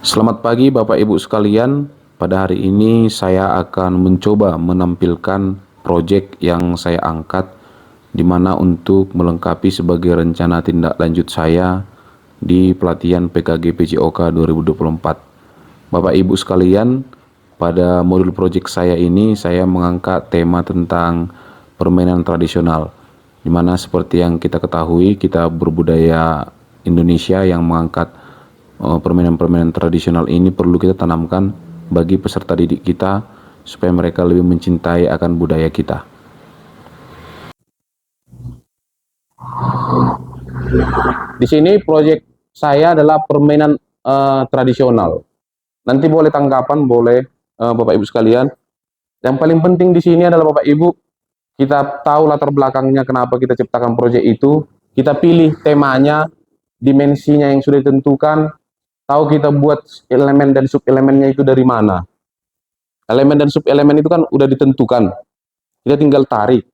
Selamat pagi Bapak Ibu sekalian. Pada hari ini saya akan mencoba menampilkan proyek yang saya angkat di mana untuk melengkapi sebagai rencana tindak lanjut saya di pelatihan PKG PJOK 2024. Bapak Ibu sekalian, pada modul proyek saya ini saya mengangkat tema tentang permainan tradisional, di mana seperti yang kita ketahui kita berbudaya Indonesia yang mengangkat permainan-permainan tradisional ini perlu kita tanamkan bagi peserta didik kita supaya mereka lebih mencintai akan budaya kita. Di sini proyek saya adalah permainan tradisional. Nanti boleh tanggapan, boleh Bapak Ibu sekalian. Yang paling penting di sini adalah Bapak Ibu, kita tahu latar belakangnya kenapa kita ciptakan proyek itu, kita pilih temanya, dimensinya yang sudah ditentukan, tahu kita buat elemen dan sub-elemennya itu dari mana. Elemen dan sub-elemen itu kan udah ditentukan, kita tinggal tarik.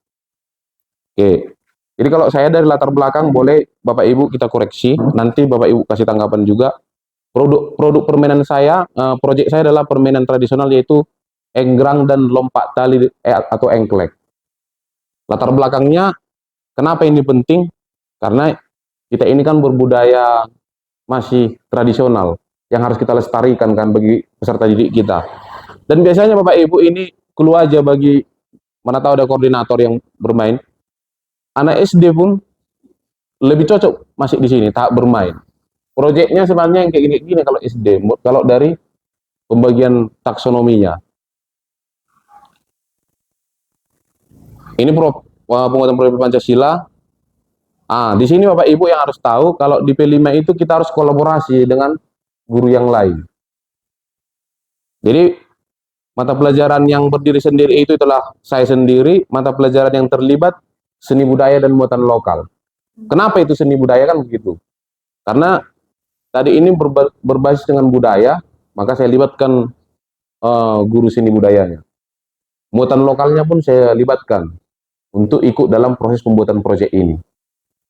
Oke. Jadi kalau saya dari latar belakang, boleh Bapak Ibu kita koreksi, nanti Bapak Ibu kasih tanggapan juga. Produk permainan saya, proyek saya adalah permainan tradisional yaitu enggrang dan lompat tali atau engklek. Latar belakangnya, kenapa ini penting? Karena kita ini kan berbudaya masih tradisional yang harus kita lestarikan kan bagi peserta didik kita. Dan biasanya Bapak Ibu ini clue aja bagi mana tahu ada koordinator yang bermain. Anak SD pun lebih cocok masih di sini tahap bermain. Proyeknya sebenarnya yang kayak gini-gini kalau SD, kalau dari pembagian taksonominya. Ini penguatan proyek Pancasila. Di sini Bapak Ibu yang harus tahu kalau di P5 itu kita harus kolaborasi dengan guru yang lain. Jadi mata pelajaran yang berdiri sendiri itu adalah saya sendiri, mata pelajaran yang terlibat seni budaya dan muatan lokal. Kenapa itu seni budaya kan begitu? Karena tadi ini berbasis dengan budaya, maka saya libatkan guru seni budayanya. Muatan lokalnya pun saya libatkan untuk ikut dalam proses pembuatan proyek ini.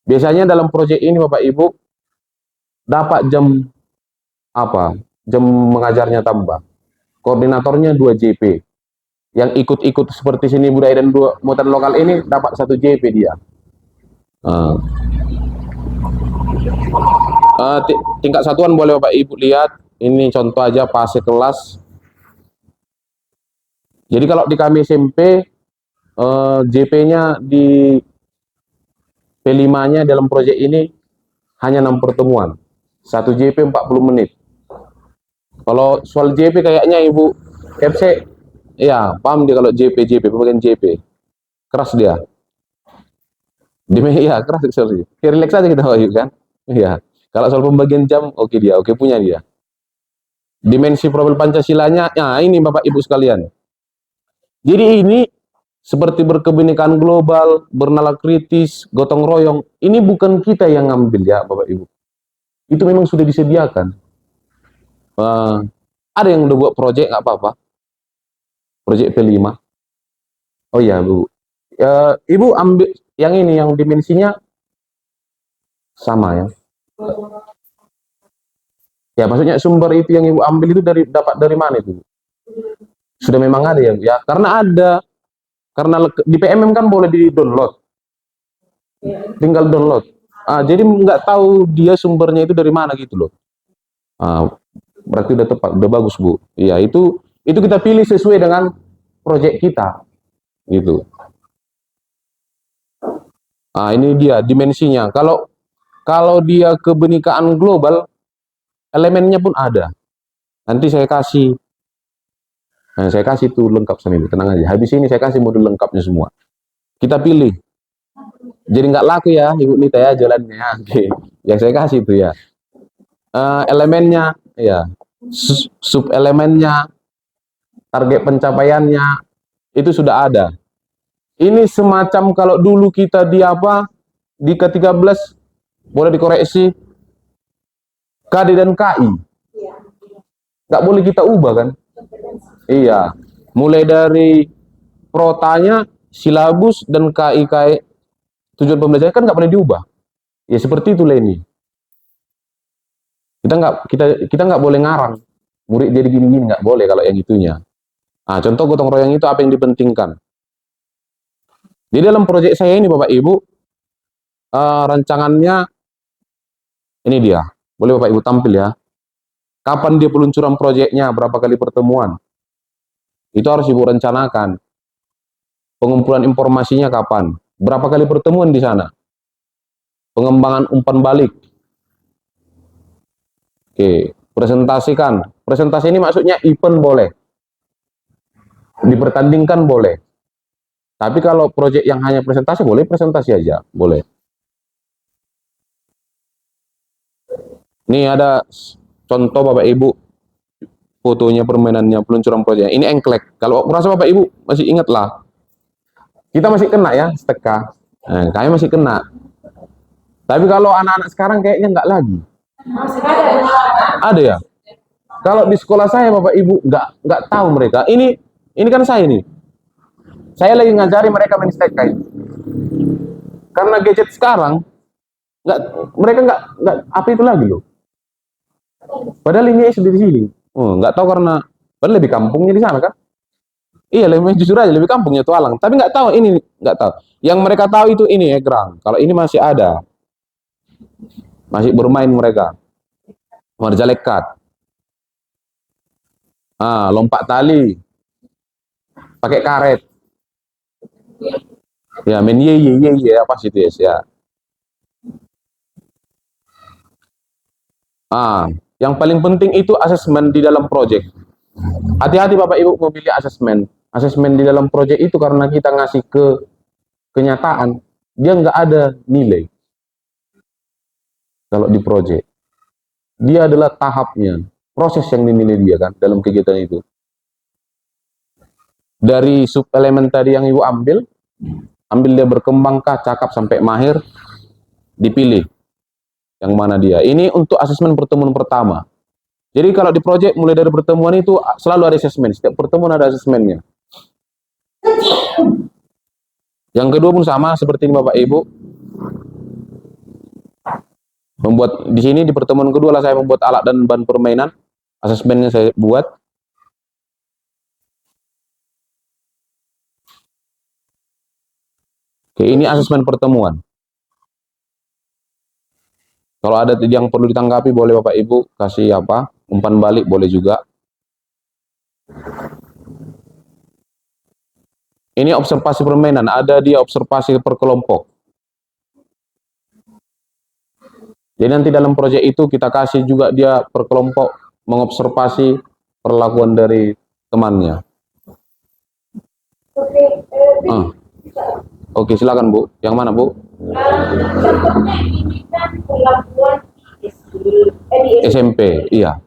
Biasanya dalam proyek ini Bapak Ibu dapat jam jam mengajarnya tambah. Koordinatornya 2 JP. Yang ikut-ikut seperti seni budaya dan muatan lokal ini dapat 1 JP dia. Tingkat satuan boleh Bapak Ibu lihat. Ini contoh aja fase kelas. Jadi kalau di kami SMP, JP-nya di P5-nya dalam proyek ini hanya 6 pertemuan. 1 JP 40 menit. Kalau soal JP kayaknya Ibu FC, ya paham dia kalau JP, pembagian JP. Keras dia. Iya, keras sekali. Relax aja kita Bapak Ibu kan. Iya. Kalau soal pembagian jam, oke dia, oke punya dia. Dimensi profil Pancasilanya, nah ini Bapak Ibu sekalian. Jadi ini seperti berkebinekaan global, bernalar kritis, gotong royong. Ini bukan kita yang ngambil ya Bapak Ibu. Itu memang sudah disediakan. Ada yang udah buat proyek nggak apa-apa. Proyek P5. Oh iya Bu. Ibu ambil yang ini, yang dimensinya sama ya. Ya maksudnya sumber itu yang Ibu ambil itu dapat dari mana itu? Sudah memang ada ya. Karena ada. Karena di PMM kan boleh di-download. Tinggal download. Jadi nggak tahu dia sumbernya itu dari mana gitu loh. Berarti udah tepat, udah bagus Bu. Iya, itu kita pilih sesuai dengan proyek kita. Gitu. Ini dia dimensinya. Kalau dia kebenekaan global, elemennya pun ada. Nanti saya kasih. Nah, saya kasih tuh lengkap sama Ibu, tenang aja. Habis ini saya kasih modul lengkapnya semua. Kita pilih. Jadi nggak laku ya, Ibu Nita ya jalannya. Oke. Yang saya kasih itu ya. Elemennya, ya. Sub elemennya, target pencapaiannya, itu sudah ada. Ini semacam kalau dulu kita di K13 boleh dikoreksi KD dan KI. Nggak boleh kita ubah kan? Iya. Mulai dari protanya, silabus dan KI tujuan pembelajaran kan nggak boleh diubah. Ya seperti itu Leni. Kita nggak boleh ngarang. murid jadi gini-gini, nggak boleh kalau yang itunya. Nah, contoh gotong royong itu apa yang dipentingkan? Di dalam proyek saya ini Bapak Ibu, rancangannya ini dia. Boleh Bapak Ibu tampil ya. Kapan dia peluncuran proyeknya, berapa kali pertemuan. Itu harus Ibu rencanakan. Pengumpulan informasinya kapan, berapa kali pertemuan di sana. Pengembangan umpan balik. Oke, presentasikan. Presentasi ini maksudnya event boleh. Dipertandingkan boleh. Tapi kalau proyek yang hanya presentasi, boleh presentasi aja, boleh. Ini ada contoh Bapak Ibu, fotonya permainannya, peluncuran proyek. Ini engklek. Kalau merasa Bapak Ibu masih ingat lah, kita masih kena ya, seteka. Nah, kami masih kena. Tapi kalau anak-anak sekarang kayaknya nggak lagi. Ada ya? Kalau di sekolah saya Bapak Ibu nggak tahu mereka. Ini kan saya nih. Saya lagi ngajari mereka main steka ini. Karena gadget sekarang nggak, mereka nggak apa itu lagi loh. Padahal ini SD di sini. Oh, nggak tahu karena padahal lebih kampungnya di sana kan. Iya, lebih jujur aja lebih kampungnya Tualang. Tapi nggak tahu ini, nggak tahu. Yang mereka tahu itu ini egrang. Kalau ini masih ada, masih bermain mereka. Marjalekat. Lompat tali. Pakai karet. Ya, main ye apa sih itu ya. Yang paling penting itu asesmen di dalam proyek. Hati-hati Bapak Ibu memilih asesmen. Asesmen di dalam proyek itu karena kita ngasih ke kenyataan, dia nggak ada nilai. Kalau di proyek, dia adalah tahapnya, proses yang dinilai dia kan dalam kegiatan itu. Dari sub elemen tadi yang Ibu ambil dia berkembangkah, cakap sampai mahir, dipilih yang mana dia. Ini untuk asesmen pertemuan pertama. Jadi kalau di proyek mulai dari pertemuan itu selalu ada asesmen, setiap pertemuan ada asesmennya. Yang kedua pun sama seperti ini Bapak Ibu. Membuat di sini di pertemuan kedua lah saya membuat alat dan bahan permainan. Asesmennya saya buat. Oke, ini asesmen pertemuan. Kalau ada yang perlu ditanggapi boleh Bapak Ibu kasih apa? Umpan balik boleh juga. Ini observasi permainan, ada dia observasi per kelompok. Jadi nanti dalam proyek itu kita kasih juga dia per kelompok mengobservasi perlakuan dari temannya. Oke, silakan Bu. Yang mana Bu? Contohnya ini kan perlakuan di SMP, iya.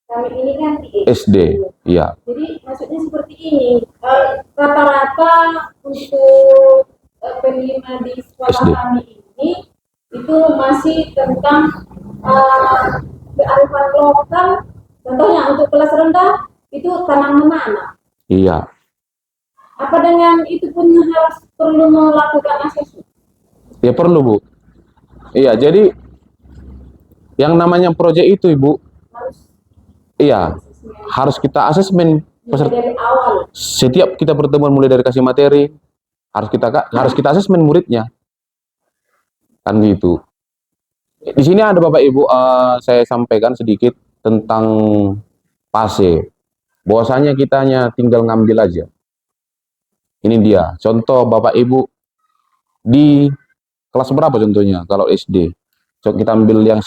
Kami ini kan di SD, iya. Jadi maksudnya seperti ini, rata-rata untuk penerima di sekolah SD. kami ini itu masih tentang kearifan lokal. Contohnya untuk kelas rendah itu tanam menanam. Iya. Apa dengan itu pun harus perlu melakukan asesmen? Ya perlu Bu. Iya, jadi yang namanya proyek itu Ibu, harus kita asesmen dari awal. Setiap kita pertemuan mulai dari kasih materi, harus kita asesmen muridnya. Kan gitu. Di sini ada Bapak Ibu, saya sampaikan sedikit tentang PASE. Bahwasanya kita hanya tinggal ngambil aja. Ini dia, contoh Bapak Ibu di kelas berapa contohnya kalau SD? Coba kita ambil yang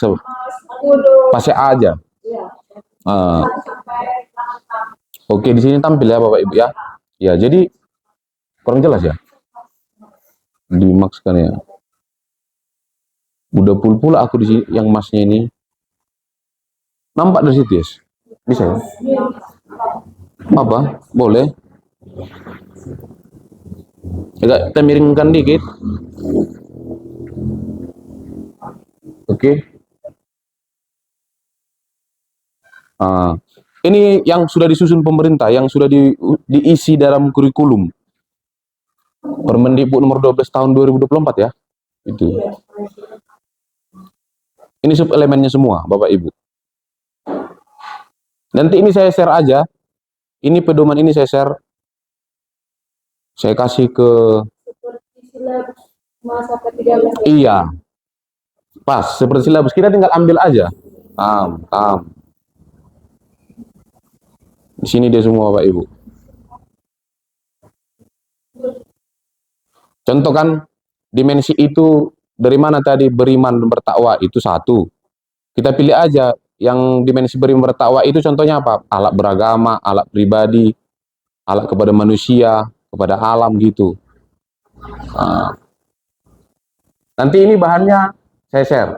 PASE aja. Oke, di sini tampil ya Bapak Ibu ya. Ya, jadi kurang jelas ya. Dimakskan ya. Udah pula aku di sini yang masnya ini. Nampak dari situ, yes? Bisa ya? Apa? Boleh. Agak kita miringkan dikit. Oke. Ini yang sudah disusun pemerintah, yang sudah diisi dalam kurikulum. Permendikbud nomor 12 tahun 2024 ya. Itu. Ini sub elemennya semua, Bapak Ibu. Nanti ini saya share aja. Ini pedoman ini saya share. Saya kasih ke Seperti silabus masa ke-13. iya, pas seperti silabus. Kita tinggal ambil aja. Tam, tam. Di sini dia semua Bapak Ibu. Contoh kan dimensi itu dari mana tadi beriman dan bertakwa itu satu. Kita pilih aja yang dimensi beriman bertakwa itu contohnya apa? Alat beragama, alat pribadi, alat kepada manusia, kepada alam gitu. Nah, nanti ini bahannya saya share.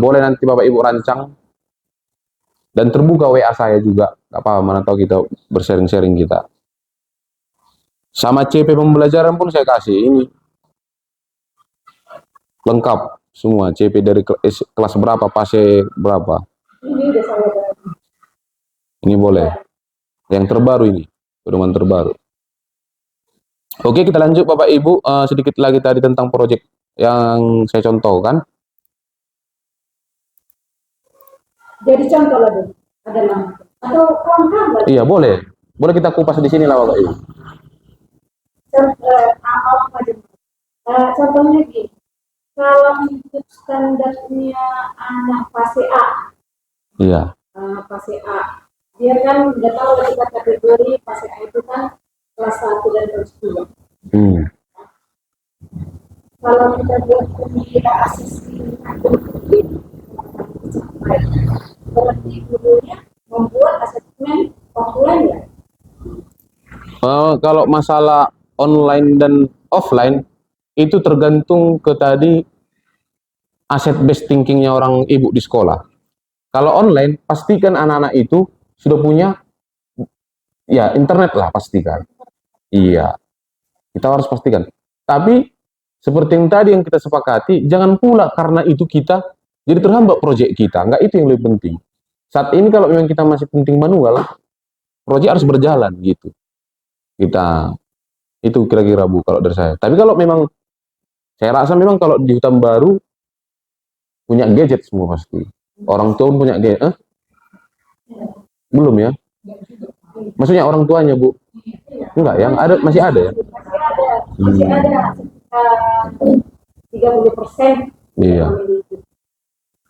Boleh nanti Bapak Ibu rancang dan terbuka WA saya juga. Gak apa-apa, mana tahu kita bersharing-sharing kita. Sama CP pembelajaran pun saya kasih ini. Lengkap semua CP dari kelas berapa, fase berapa. Ini udah saya bagi. Ini boleh. Yang terbaru ini, pedoman terbaru. Oke, kita lanjut Bapak Ibu. Sedikit lagi tadi tentang proyek yang saya contohkan. Jadi contoh lagi adalah atau kawan-kawan lagi. Iya, boleh. Boleh kita kupas di sini lah Bapak Ibu. Contohnya gini, kalau untuk standarnya anak fase A, Iya. fase A, dia kan udah tahu kita kategori fase A itu kan kelas 1 dan kelas 2. Kalau kita buat kita asesmen berarti gurunya membuat asesmen offline ya. Kalau masalah online dan offline itu tergantung ke tadi aset based thinkingnya orang ibu di sekolah. Kalau online pastikan anak-anak itu sudah punya ya internet lah pastikan. Iya, kita harus pastikan. Tapi seperti yang tadi yang kita sepakati, jangan pula karena itu kita jadi terhambat proyek kita. Enggak, itu yang lebih penting. Saat ini kalau memang kita masih penting manual, proyek harus berjalan gitu. Kita itu kira-kira Bu kalau dari saya. Tapi kalau memang saya rasa memang kalau di hutan baru punya gadget semua pasti. Orang tua pun punya gadget. Belum ya? Maksudnya orang tuanya Bu? Enggak, yang ada masih ada ya? Masih ada sekitar 30%. Iya.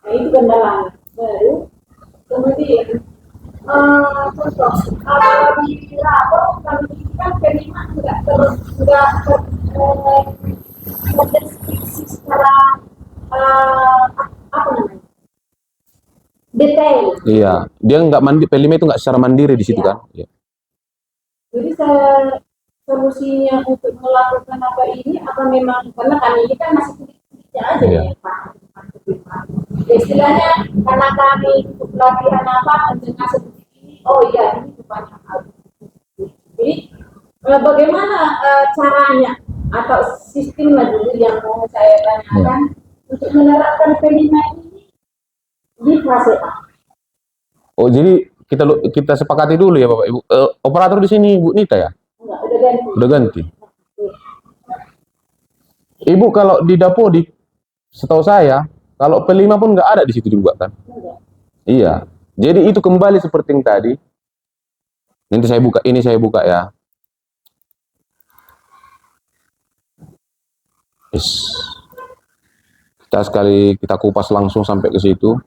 Nah itu kendala baru. Kemudian contoh di rapor kami kan penima nggak terdeskripsi secara apa namanya detail. Iya, dia nggak mandi, P5 itu nggak secara mandiri di situ Iya. kan? Iya. Jadi solusinya untuk melakukan apa ini apa memang karena kami ini kan masih sedikit-sedikitnya aja Iya. ya Pak. Ya, istilahnya karena kami untuk pelatihan apa mendengar seperti ini, oh iya ini banyak hal. Jadi bagaimana caranya atau sistemnya dulu yang mau saya tanyakan untuk menerapkan P5 ini di fase A. Oh, jadi kita sepakati dulu ya Bapak Ibu. Operator di sini Bu Nita ya? Enggak, udah ganti. Udah ganti. Ibu kalau di Dapodik, setahu saya, kalau P5 pun nggak ada di situ dibuat kan? Enggak. Iya. Jadi itu kembali seperti yang tadi. Nanti saya buka, ini saya buka ya. Yes. Kita kupas langsung sampai ke situ.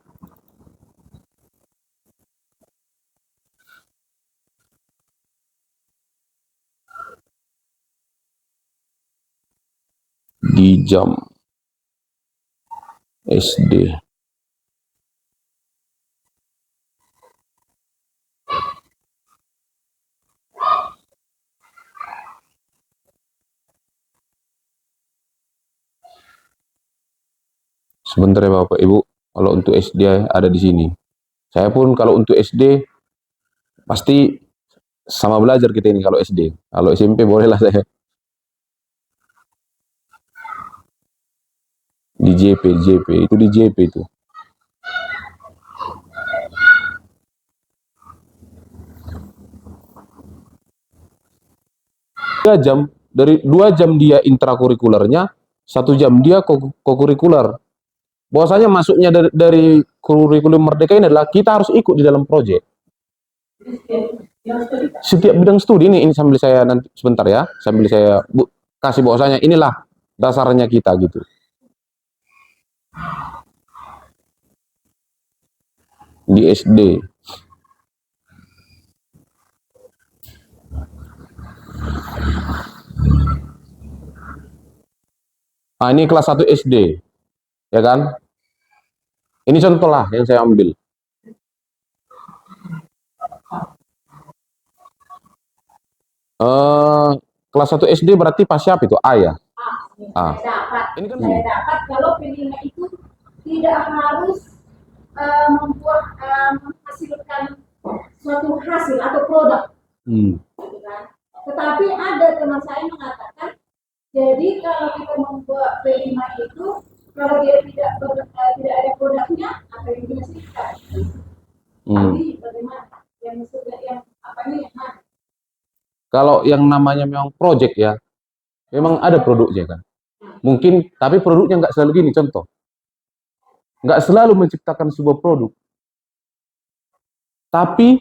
Di jam SD. Sebentar ya Bapak Ibu, kalau untuk SD ada di sini. Saya pun kalau untuk SD pasti sama belajar kita ini kalau SD. Kalau SMP bolehlah saya. Di JP itu di JP itu. Dari 2 jam dia intrakurikulernya, 1 jam dia kokurikuler. bahwasanya masuknya dari kurikulum Merdeka ini adalah kita harus ikut di dalam proyek. Setiap bidang studi ini sambil saya nanti sebentar ya, sambil saya kasih bahwasanya inilah dasarnya kita gitu. Di SD. Nah, ini kelas 1 SD. Ya kan? Ini contoh lah yang saya ambil. Kelas 1 SD berarti pas siapa itu? A ya? Saya dapat. Ini kan Saya dapat kalau P5 itu tidak harus menghasilkan suatu hasil atau produk. Gitu kan? Tetapi ada teman saya mengatakan, jadi kalau kita membuat P5 itu, kalau dia tidak ada produknya, apa yang dihasilkan? Jadi bagaimana? Yang sudah yang apa ini yang mana? Kalau yang namanya memang project ya, memang ada produknya kan. Mungkin, tapi produknya nggak selalu gini, contoh. Nggak selalu menciptakan sebuah produk. Tapi,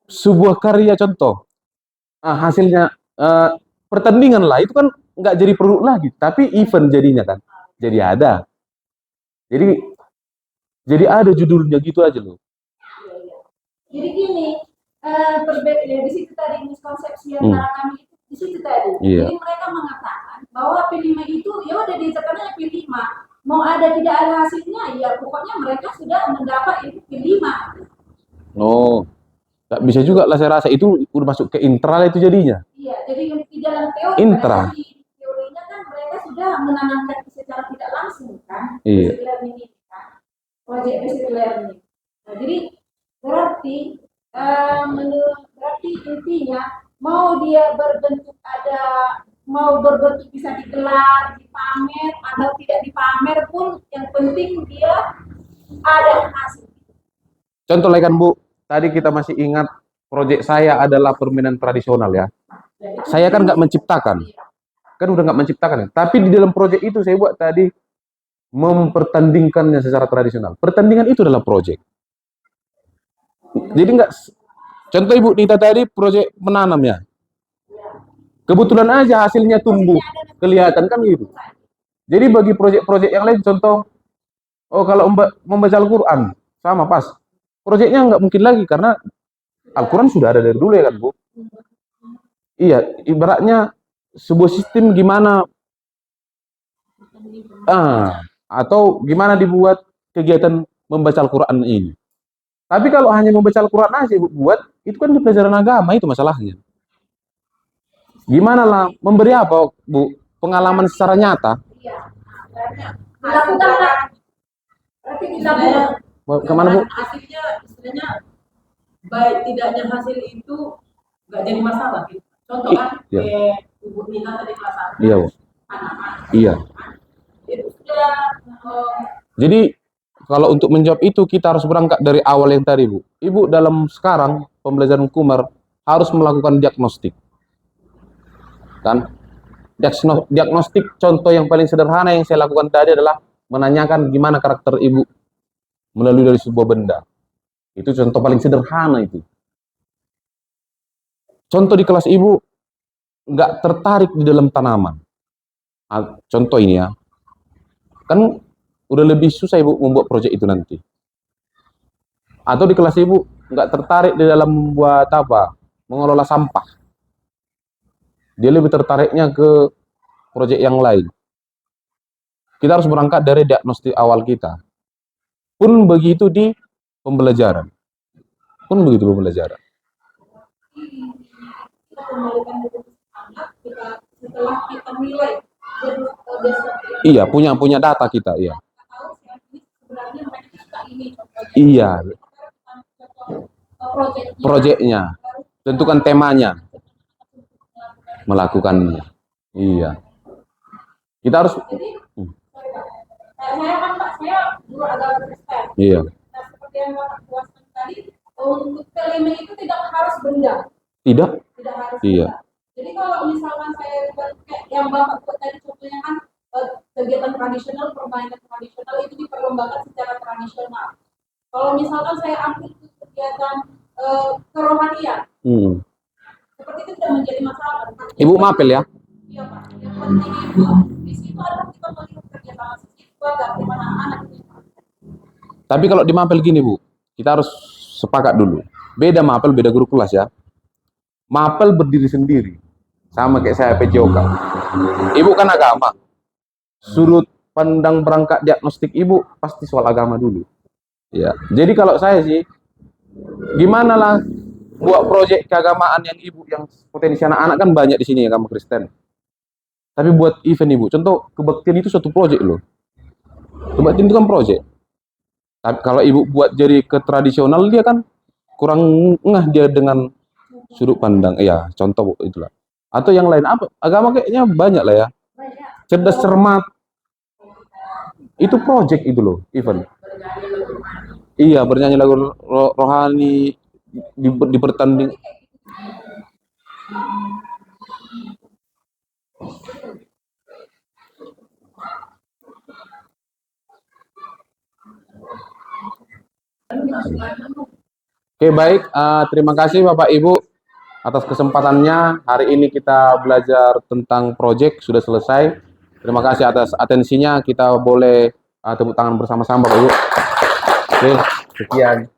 sebuah karya contoh. Hasilnya, pertandingan lah, itu kan nggak jadi produk lagi. Tapi event jadinya kan. Jadi ada. Jadi ada judulnya gitu aja loh. Jadi gini, perbedaan di situ tadi miskonsepsi antara kami itu di situ tadi. Jadi mereka mengatakan bahwa P5 itu ya udah ditetapkan P5, mau ada tidak ada hasilnya, ya pokoknya mereka sudah mendapat itu P5. Oh, nggak bisa juga lah saya rasa itu udah masuk ke intral itu jadinya. Iya, jadi di dalam teori, intra. Teorinya kan mereka sudah menanamkan secara tidak langsung kan, basic learning ini kan, project basic learning. Nah, jadi berarti berarti intinya mau dia berbentuk bisa digelar, dipamer atau tidak dipamer pun yang penting dia ada hasil. Contoh lagi kan Bu, tadi kita masih ingat proyek saya adalah permainan tradisional ya. Saya kan nggak menciptakan, kan udah nggak menciptakan. Tapi di dalam proyek itu saya buat tadi mempertandingkannya secara tradisional. Pertandingan itu adalah proyek. Jadi nggak, contoh Ibu Nita tadi proyek menanam ya. Kebetulan aja hasilnya tumbuh, kelihatan kan gitu. Jadi bagi proyek-proyek yang lain, contoh, kalau membaca Al-Quran, sama pas. Proyeknya nggak mungkin lagi, karena Al-Quran sudah ada dari dulu ya kan Bu. Iya, ibaratnya sebuah sistem gimana, atau gimana dibuat kegiatan membaca Al-Quran ini. Tapi kalau hanya membaca Al-Quran aja buat, itu kan di pelajaran agama itu masalahnya. Gimana lah, memberi apa Bu? Pengalaman secara nyata. Berarti kita Kemana Bu? Hasilnya, istilahnya baik tidaknya hasil itu nggak jadi masalah. Contoh kan, Ibu Nina tadi kelas 1. Iya Bu. Iya. Itu sudah. Jadi kalau untuk menjawab itu kita harus berangkat dari awal yang tadi Bu. Ibu dalam sekarang pembelajaran Kumar harus melakukan diagnostik. Kan? Diagnostik contoh yang paling sederhana yang saya lakukan tadi adalah menanyakan gimana karakter Ibu melalui dari sebuah benda. Itu contoh paling sederhana itu. Contoh di kelas Ibu nggak tertarik di dalam tanaman. Contoh ini ya. Kan udah lebih susah Ibu membuat proyek itu nanti. Atau di kelas Ibu nggak tertarik di dalam membuat apa? Mengelola sampah. Dia lebih tertariknya ke proyek yang lain. Kita harus berangkat dari diagnostik awal kita. Pun begitu di pembelajaran. Setelah kita nilai, iya, punya data kita, iya. Iya. Proyeknya, tentukan temanya, melakukannya. Iya. Kita harus. Saya dulu agak Kristen. Iya. Nah, seperti yang Bapak jelaskan tadi, untuk P5 itu tidak harus benda. Tidak harus. Iya. Jadi kalau misalkan saya kayak yang Bapak buat tadi contohnya kan kegiatan tradisional, permainan tradisional itu diperlombakan secara tradisional. Kalau misalkan saya ambil kegiatan kerohanian, seperti itu tidak menjadi masalah. Ibu mapel ya? Iya Pak. Yang penting itu di situ adalah kita melihat kegiatan siswa, bagaimana anak itu. Tapi kalau di mapel gini Bu, kita harus sepakat dulu. Beda mapel, beda guru kelas ya. Mapel berdiri sendiri. Sama kayak saya PJOK. Ibu kan agama. Sudut pandang berangkat diagnostik ibu pasti soal agama dulu. Ya. Jadi kalau saya sih, gimana lah buat proyek keagamaan yang ibu yang potensi anak-anak kan banyak di sini agama Kristen. Tapi buat event ibu, contoh kebaktian itu suatu proyek loh. Kebaktian itu kan proyek. Tapi kalau ibu buat jadi ke tradisional dia kan kurang ngeh dia dengan sudut pandang. Ya, contoh Bu, itulah. Atau yang lain apa? Agama kayaknya banyak lah ya. Cerdas cermat. Itu project itu loh, event. Iya, bernyanyi lagu rohani di pertanding. Oke, baik. Terima kasih Bapak Ibu atas kesempatannya. Hari ini kita belajar tentang project, sudah selesai. Terima kasih atas atensinya. Kita boleh tepuk tangan bersama-sama Bapak Ibu. Oke, sekian.